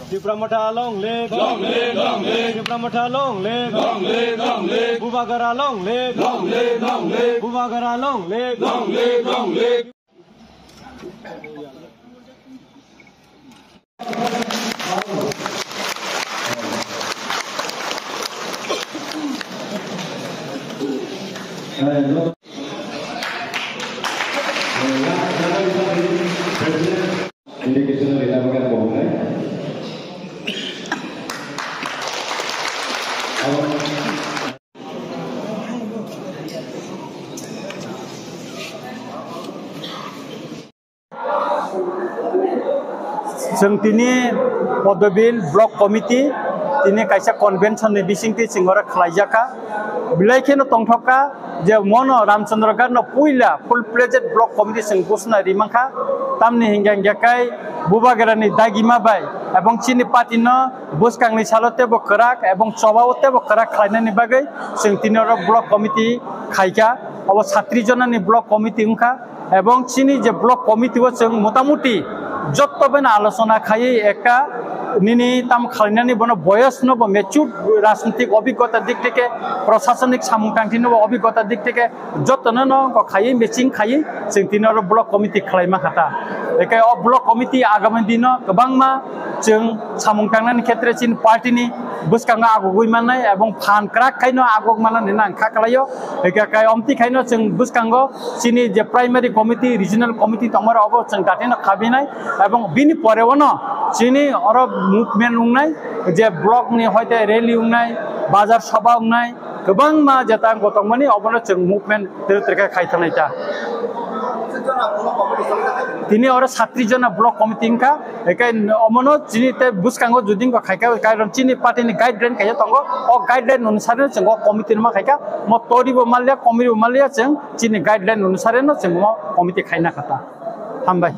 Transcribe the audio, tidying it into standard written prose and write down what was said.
Dipramata long leg, Dipramata long leg, Bubagara long leg, Bubagara long leg. Indication data pakai bohong जों दिनै पदबिल block committee दिनै कायसा convention नि बिसिंति सिंगरा खलाइजाका बिलाइखेनो तंथका जे मन रामचंद्रगढ़ न पुइला full प्लेजेड block committee सिं घोषणा रिमाखा तामनि हिंगांगाकाय बुबागरानि दागिमा बाय एवं चिनि पार्टी न बुसकांनि सालते ब खराक एवं चबावते ब खराक खायनानि बागै जों दिनर ब्लक कमिटी खायका अब 37 जननि ब्लक कमिटी उनखा एवं चिनि जे ब्लक कमिटी व जों मोटामुटी जत्तबेन आलोचना खायै एका निनी ताम खालनानि बन बयस न ब मेच्योर राजनीतिक अभिज्ञता दिक থেকে प्रशासनिक सामकांथि न अभिज्ञता दिक থেকে जत्तन न खायै मेचिं खायै जों दिनर ब्लक कमिटी खालायमा खाता एका ब्लक कमिटी आगामी दिन गोबांमा जों सामकांनानि क्षेत्र चिन पार्टीनि बुसकांगा आगुगुइ माननाय एवं फान क्राक खायनो आगुग माननानि नांखा खालायो एका काय अमति खायनो जों बुसकांगो चिनि जे प्राइमारी कमिटी रिजनल कमिटी तमर अब जों गाथिनो खाबिनाय एवं बिनि परेवनो चिनि अर मुभमेन्ट उंनाय जे ब्लक नि हयते रैली उंनाय बाजार सभा उंनाय गोबांमा जेता गतमनि अबनो जों मुभमेन्ट तेरका खायथानायता तिनी और 37 जना ब्लक कमिटी का एकाय अमनो चिनि ते बुसकांगो जुदिं को खायका कारण चिनि पार्टी नि गाइडलाइन खाय तंगो ओ गाइडलाइन अनुसार जों कमिटी मा खायका म तोरिबो मालिया कमिबो मालिया जों चिनि गाइडलाइन अनुसार न जों कमिटी खायना खाता हामबाय।